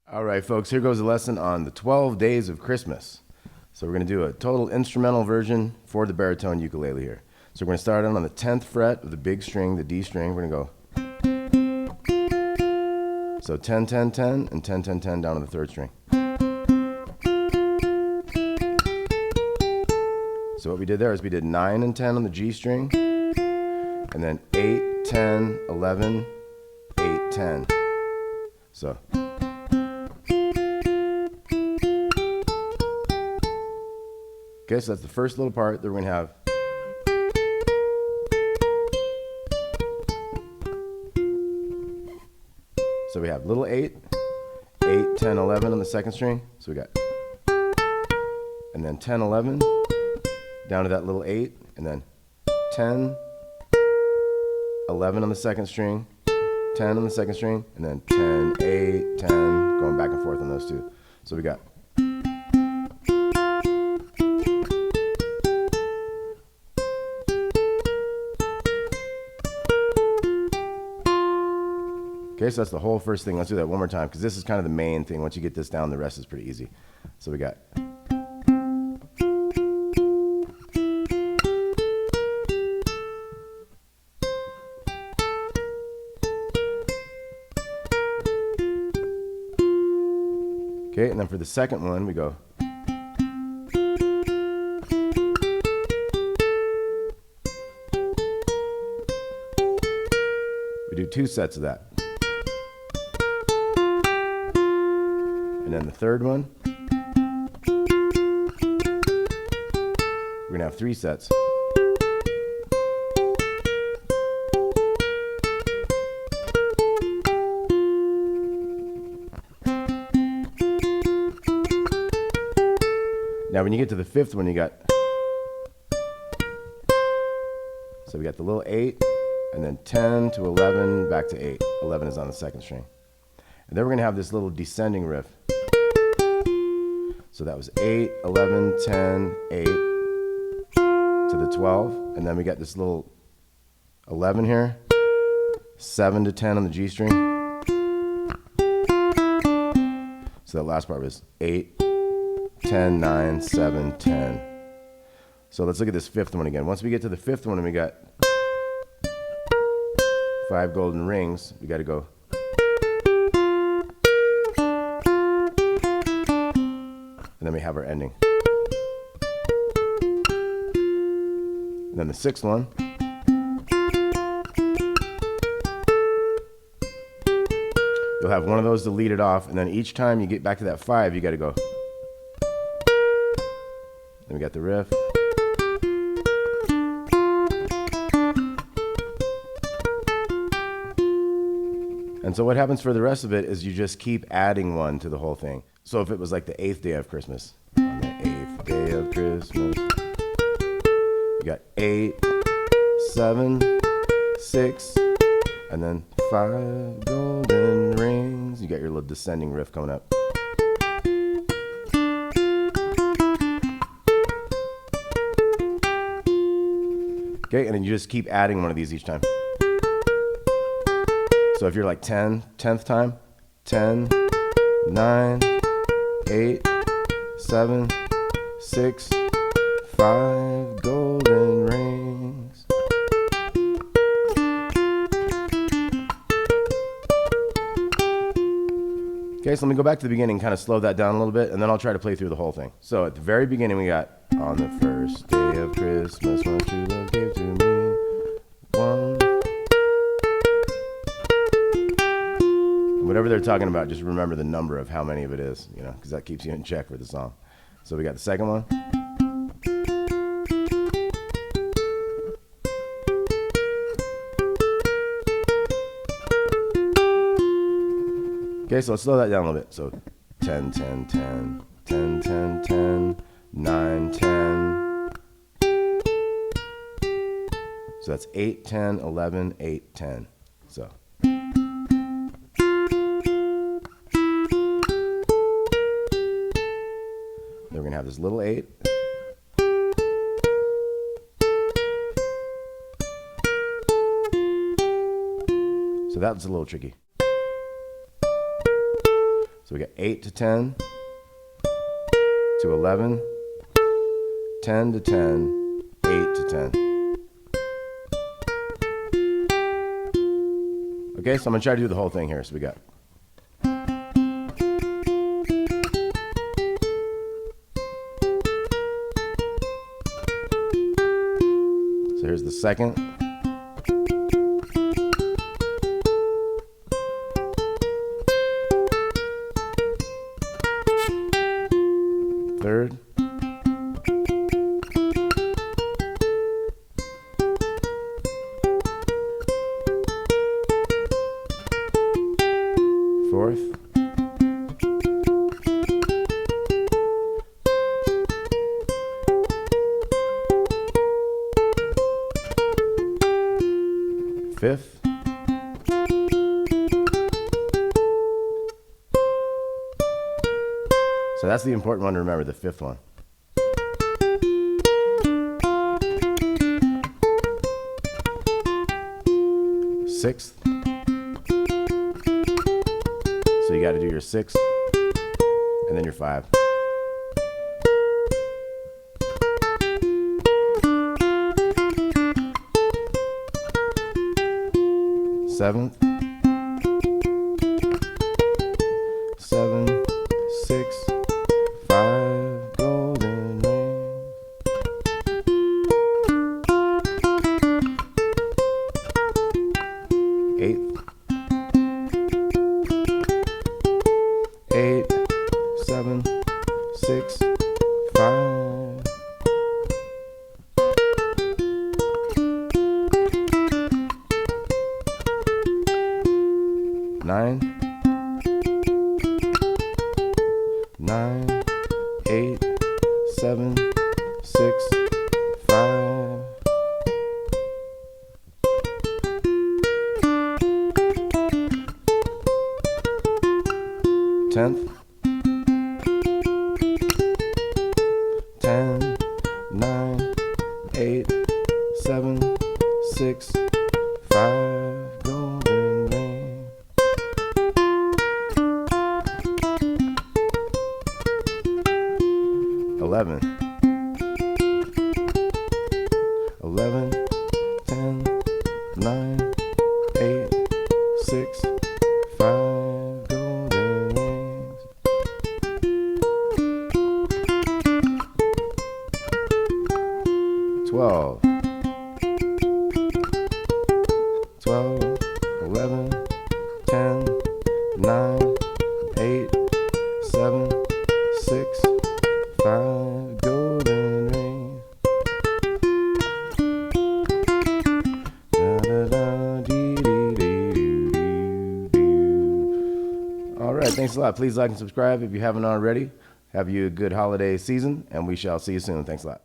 All right, folks, here goes a lesson on the 12 days of Christmas. So we're going to do a total instrumental version for the baritone ukulele here. So we're going to start on the 10th fret of the big string, the D string. We're going to go. So 10, 10, 10, and 10, 10, 10 down to the third string. So what we did there is we did 9 and 10 on the G string, and then 8, 10, 11, 8, 10. So. Okay, so that's the first little part that we're going to have. So we have little 8, 8, 10, 11 on the second string. So we got, and then 10, 11, down to that little 8, and then 10, 11 on the second string, 10 on the second string, and then 10, 8, 10, going back and forth on those two. So we got. Okay, so that's the whole first thing. Let's do that one more time, because this is kind of the main thing. Once you get this down, the rest is pretty easy. So we got. Okay, and then for the second one, we go. We do 2 sets of that. And then the third one, we're going to have 3 sets. Now when you get to the 5th one, you got, so we got the little 8, and then 10 to 11, back to 8. 11 is on the second string. And then we're going to have this little descending riff. So that was 8, 11, 10, 8 to the 12. And then we got this little 11 here, 7 to 10 on the G string. So that last part was 8, 10, 9, 7, 10. So let's look at this 5th one again. Once we get to the 5th one and we got 5 golden rings, we got to go. And then we have our ending. And then the 6th one. You'll have one of those to lead it off, and then each time you get back to that 5, you got to go. Then we got the riff. And so what happens for the rest of it is you just keep adding one to the whole thing. So if it was like the 8th day of Christmas, on the 8th day of Christmas, you got 8, 7, 6, and then 5 golden rings. You got your little descending riff coming up. Okay, and then you just keep adding one of these each time. So if you're like 10, 10th time, 10, 9, 8, 7, 6, 5 golden rings. Okay, so let me go back to the beginning, kind of slow that down a little bit, and then I'll try to play through the whole thing. So at the very beginning we got, on the first day of Christmas, my true love gave to me one. Whatever they're talking about, just remember the number of how many of it is, you know, because that keeps you in check for the song. So we got the second one. Okay, so let's slow that down a little bit. So 10, 10, 10, 10, 10, 10, 9, 10. So that's 8, 10, 11, 8, 10. So. Then we're going to have this little 8. So that's a little tricky. So we got 8 to 10 to 11, 10 to 10, 8 to 10. Okay, so I'm gonna try to do the whole thing here. So we got. So here's the second. Third. Fourth. Fifth. So that's the important one to remember, the fifth one. Sixth. So you got to do your sixth and then your five. Seventh. 7, 6, 5, golden rings. Eighth. 8, 7, 6, 5. Nine. 9, 8, 7, 6, 5. Tenth. 10, 9, 8, 7, 6, 5. Golden rain. 11, 10, 9, 8, 6, 5, golden rings. 12, 11, 10, 9, 8, 7, 6, 5, golden rings. Da, da, da, dee, dee, dee, doo, doo, doo. All right, thanks a lot. Please like and subscribe if you haven't already. Have you a good holiday season, and we shall see you soon. Thanks a lot.